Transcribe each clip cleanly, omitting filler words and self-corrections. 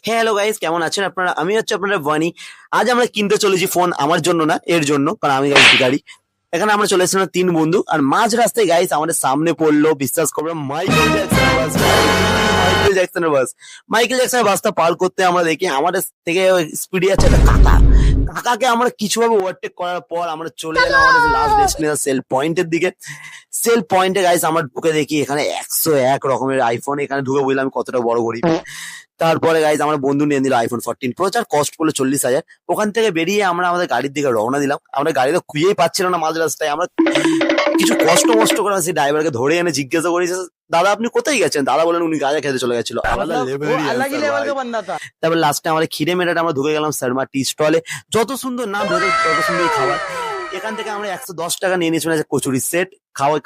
Hello guys, কেমন আছেন আপনারা? আমি হচ্ছে আপনাদের বানি। আজ আমরা কিনতে চলেছি ফোন, আমার জন্য না, এর জন্য, কারণ আমি গাইস ভিখারি। এখানে আমরা চলে এসেছিলাম 3 বন্ধু, আর মাঝ রাস্তায় গাইস আমাদের সামনে পড়লো, বিশ্বাস করবেন, মাইকেল জ্যাকসনের বাস। মাইকেল জ্যাকসনের বাস। মাইকেল জ্যাকসনের বাসটা পার করতে আমরা দেখি আমাদের থেকে স্পিডে আছে একটা কাকা। কাকাকে আমরা কিছুভাবে ওভারটেক করার পর আমরা চলে এলাম আমাদের লাস্ট ডেস্টিনেশন সেল পয়েন্টের দিকে। সেল পয়েন্টে গাইস আমরা ঢুকে দেখি এখানে 101 রকমের আইফোন। এখানে ঢুকে বুঝলাম আমি কতটা বড় গরিব। তারপরে গাইজ আমার বন্ধু নিয়ে নিল আইফোন 14 প্রো, যার কস্ট পড়লো 40,000। ওখান থেকে বেরিয়ে আমরা আমাদের গাড়ির দিকে রওনা দিলাম। আমরা গাড়িটা খুঁজেই পাচ্ছিল না মাঝ রাস্তায়। আমরা কিছু কষ্ট মষ্ট করে সেই ড্রাইভারকে ধরে এনে জিজ্ঞাসা করি, দাদা আপনি কোথায় গেছেন? দাদা বলেন উনি গাঁজা খেতে চলে গেছিল। আলাদা मतलब वो লেভেলেরই अलग ही answer लेवल ভাই। का बंदा था। তারপর লাস্টে আমাদের খিদে মেটাতে আমরা ঢুকে গেলাম শর্মা টি স্টলে। যত সুন্দর নাম ধরে তত সুন্দর খাবার। এখান থেকে আমরা 110 টাকা নিয়ে নিয়েছিলাম কচুরি সেট।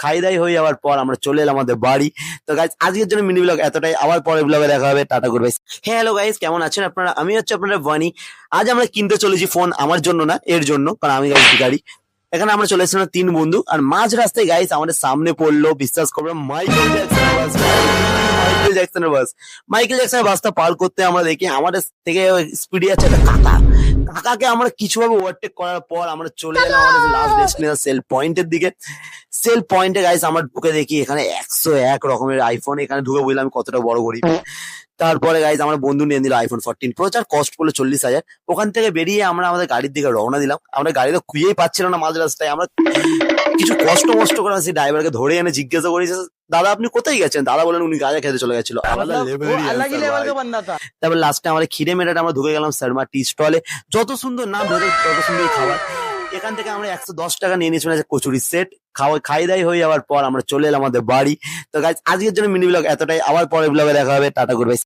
খাই দাই হয়ে যাওয়ার পর আমরা চলে এলাম আমাদের বাড়ি। তো গাইজ আজকের জন্য মিনি ব্লগ এতটাই, আবার পরের ব্লগে দেখা হবে। Tata good bye. Hello guys, কেমন আছেন আপনারা? আমি হচ্ছে আপনাদের বানি। আজ আমরা কিনতে চলেছি ফোন, আমার জন্য না, এর জন্য, কারণ আমি গাইজ ভিখারি। এখানে আমরা চলে এসেছিলাম 3 বন্ধু, আর মাঝ রাস্তায় গাইস আমাদের সামনে পড়লো, বিশ্বাস করবেন, মাইকেল জ্যাকসনের বাস। মাইকেল জ্যাকসনের বাস। মাইকেল জ্যাকসনের বাসটা পার করতে আমরা দেখি আমাদের থেকে স্পিডে আছে একটা কাকা। কাকাকে আমরা কিছুভাবে ওভারটেক করার পর আমরা চলে এলাম আমাদের লাস্ট ডেস্টিনেশন সেল পয়েন্টের দিকে। সেল পয়েন্টে গাইস আমরা ঢুকে দেখি এখানে 101 রকমের আইফোন। এখানে ঢুকে বুঝলাম আমি কতটা বড় গরিব। তারপরে গাইজ আমার বন্ধু নিয়ে নিল আইফোন 14 প্রো, যার কস্ট পড়লো 40,000। ওখান থেকে বেরিয়ে আমরা আমাদের গাড়ির দিকে রওনা দিলাম। আমরা গাড়িটা খুঁজেই পাচ্ছিল না মাঝ রাস্তায়। আমরা কিছু কষ্ট মষ্ট করে সেই ড্রাইভারকে ধরে এনে জিজ্ঞাসা করি, দাদা আপনি কোথায় গেছেন? দাদা বলেন উনি গাঁজা খেতে চলে গেছিল। আলাদা मतलब वो লেভেলেরই अलग ही answer लेवल ভাই। का बंदा था। তারপর লাস্টে আমাদের খিদে মেটাতে আমরা ঢুকে গেলাম শর্মা টি স্টলে। যত সুন্দর নাম ধরে তত সুন্দর খাবার। এখান থেকে আমরা 110 টাকা নিয়ে নিয়েছিলাম কচুরি সেট। খাই দাই হয়ে যাওয়ার পর আমরা চলে এলাম আমাদের বাড়ি। তো গাইজ আজকের জন্য মিনি ব্লগ এতটাই, আবার পরের ব্লগে দেখা হবে। Tata good bye.